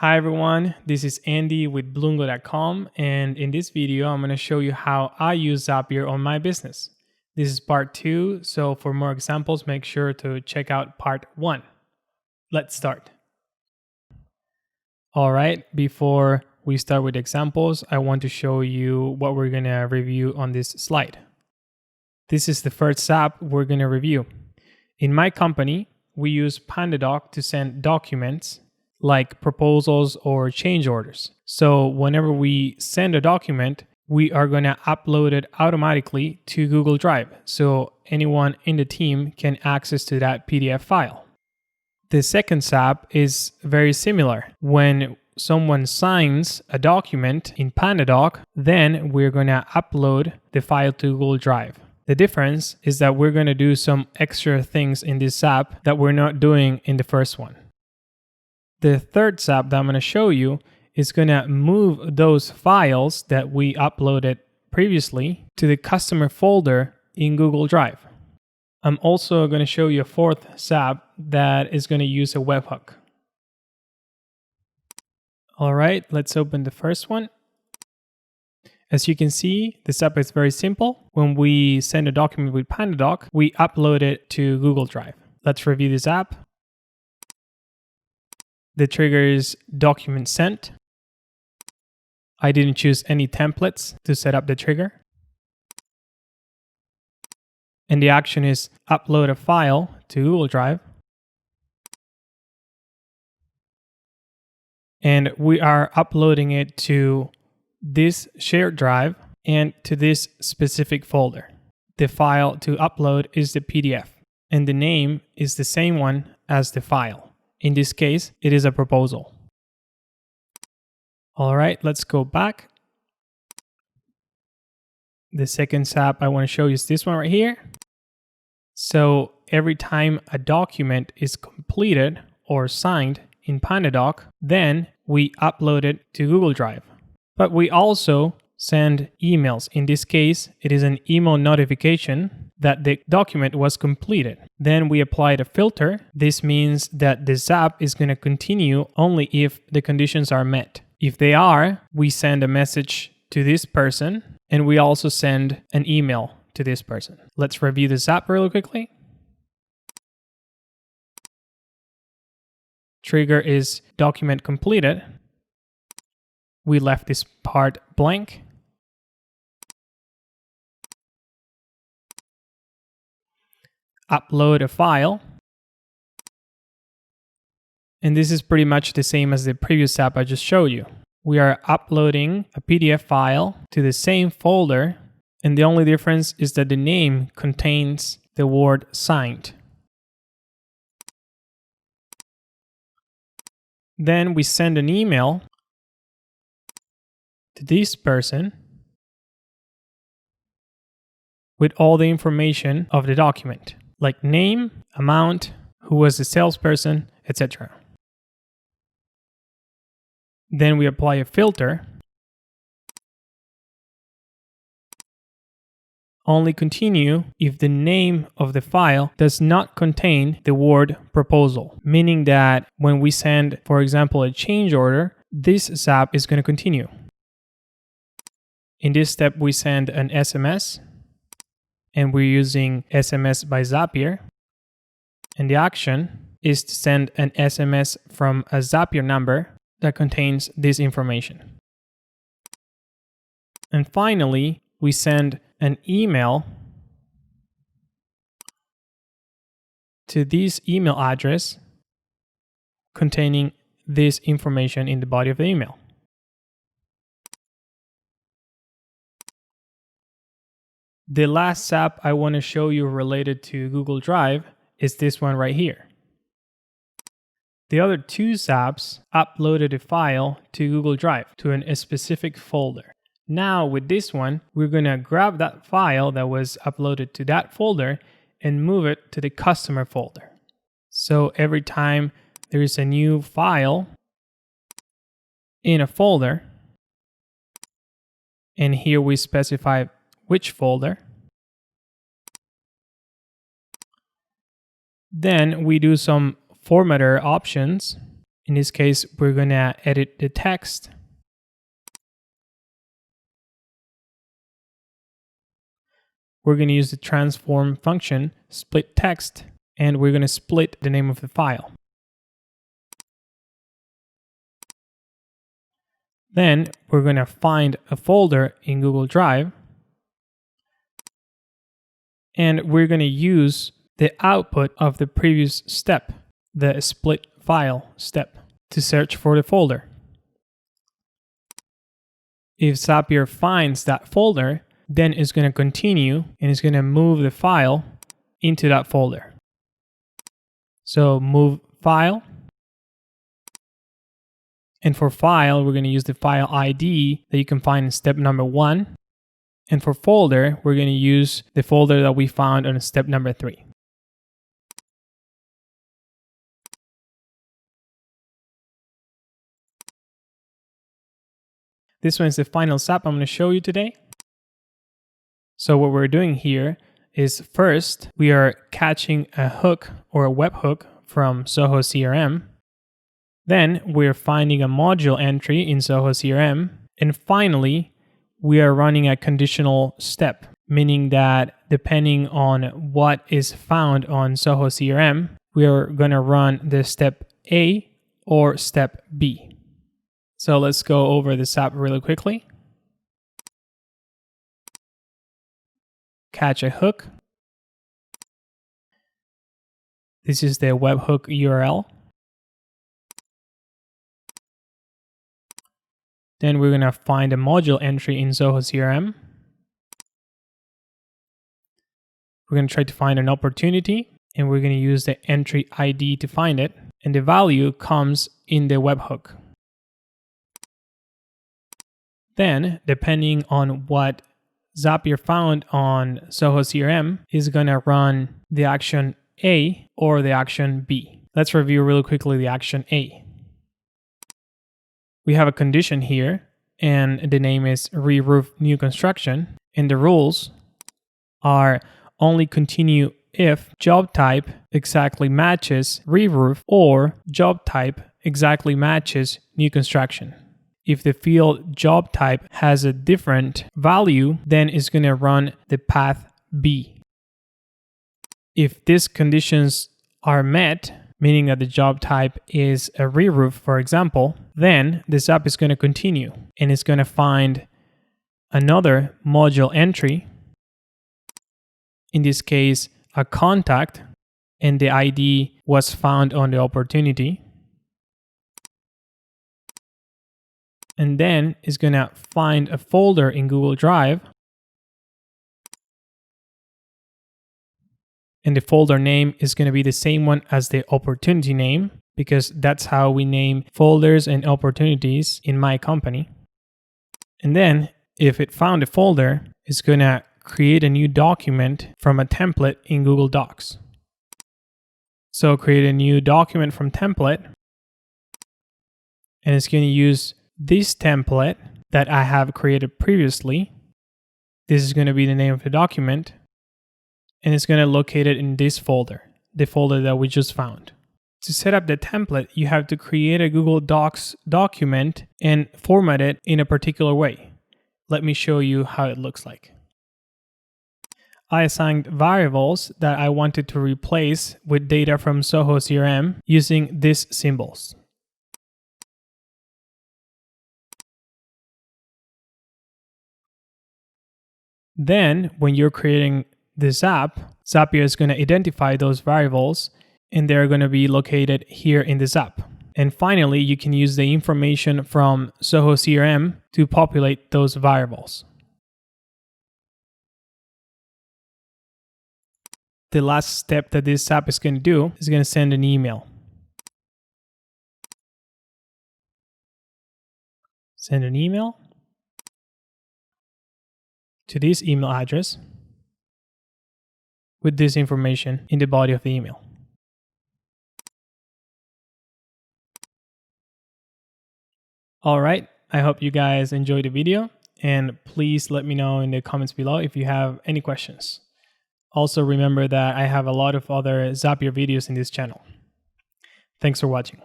Hi everyone, this is Andy with Bloomgo.com, and in this video I'm going to show you how I use Zapier on my business. This is part 2, so for more examples make sure to check out part 1. Let's start. Alright, before we start with examples, I want to show you what we're going to review on this slide. This is the first Zap we're going to review. In my company, we use PandaDoc to send documents like proposals or change orders. So whenever we send a document, we are going to upload it automatically to Google Drive, so anyone in the team can access to that PDF file. The second Zap is very similar. When someone signs a document in PandaDoc, then we're going to upload the file to Google Drive. The difference is that we're going to do some extra things in this Zap that we're not doing in the first one. The third Zap that I'm going to show you is going to move those files that we uploaded previously to the customer folder in Google Drive. I'm also going to show you a fourth Zap that is going to use a webhook. All right, let's open the first one. As you can see, the Zap is very simple. When we send a document with PandaDoc, we upload it to Google Drive. Let's review this app. The trigger is document sent. I didn't choose any templates to set up the trigger. And the action is upload a file to Google Drive. And we are uploading it to this shared drive and to this specific folder. The file to upload is the PDF, and the name is the same one as the file. In this case, it is a proposal. All right, let's go back. The second Zap I want to show you is this one right here. So every time a document is completed or signed in PandaDoc, then we upload it to Google Drive. But we also send emails. In this case, it is an email notification that the document was completed. Then we applied a filter. This means that the Zap is going to continue only if the conditions are met. If they are, we send a message to this person, and we also send an email to this person. Let's review the Zap really quickly. Trigger is document completed. We left this part blank. Upload a file. And this is pretty much the same as the previous Zap I just showed you. We are uploading a PDF file to the same folder, and the only difference is that the name contains the word signed. Then we send an email to this person with all the information of the document, like name, amount, who was the salesperson, etc. Then we apply a filter. Only continue if the name of the file does not contain the word proposal, meaning that when we send, for example, a change order, this Zap is going to continue. In this step, we send an SMS, and we're using SMS by Zapier. And the action is to send an SMS from a Zapier number that contains this information. And finally, we send an email to this email address containing this information in the body of the email. The last Zap I want to show you related to Google Drive is this one right here. The other two Zaps uploaded a file to Google Drive to a specific folder. Now with this one, we're going to grab that file that was uploaded to that folder and move it to the customer folder. So every time there is a new file in a folder, and here we specify which folder, then we do some formatter options In this case, we're going to edit the text. We're going to use the transform function, split text, and we're going to split the name of the file. Then we're going to find a folder in Google Drive, and we're going to use the output of the previous step, the split file step, to search for the folder. If Zapier finds that folder, then it's going to continue and it's going to move the file into that folder. So move file. And for file, we're going to use the file ID that you can find in step number 1. And for folder, we're going to use the folder that we found on step number 3. This one is the final zap I'm going to show you today. So what we're doing here is first, we are catching a hook or a webhook from Zoho CRM. Then we're finding a module entry in Zoho CRM. And finally, we are running a conditional step, meaning that depending on what is found on Zoho CRM, we are going to run the step A or step B. So let's go over the zap really quickly. Catch a hook. This is the webhook URL. Then we're going to find a module entry in Zoho CRM. We're going to try to find an opportunity, and we're going to use the entry ID to find it. And the value comes in the webhook. Then, depending on what Zapier found on Zoho CRM, is going to run the action A or the action B. Let's review really quickly the action A. We have a condition here, and the name is re-roof new construction, and the rules are only continue if job type exactly matches re-roof or job type exactly matches new construction. If the field job type has a different value, then it's going to run the path B. If these conditions are met, meaning that the job type is a re-roof, for example, then the zap is going to continue and it's going to find another module entry, in this case, a contact, and the ID was found on the opportunity. And then it's going to find a folder in Google Drive. And the folder name is going to be the same one as the opportunity name, because that's how we name folders and opportunities in my company. And then if it found a folder, it's going to create a new document from a template in Google Docs. So create a new document from template, and it's going to use this template that I have created previously. This is going to be the name of the document, and it's going to locate it in this folder, the folder that we just found. To set up the template, you have to create a Google Docs document and format it in a particular way. Let me show you how it looks like. I assigned variables that I wanted to replace with data from Zoho CRM using these symbols. Then, when you're creating this app, Zapier is going to identify those variables, and they're going to be located here in this app. And finally, you can use the information from Zoho CRM to populate those variables. The last step that this app is going to do is going to send an email. Send an email to this email address with this information in the body of the email. All right, I hope you guys enjoyed the video, and please let me know in the comments below if you have any questions. Also remember that I have a lot of other Zapier videos in this channel. Thanks for watching.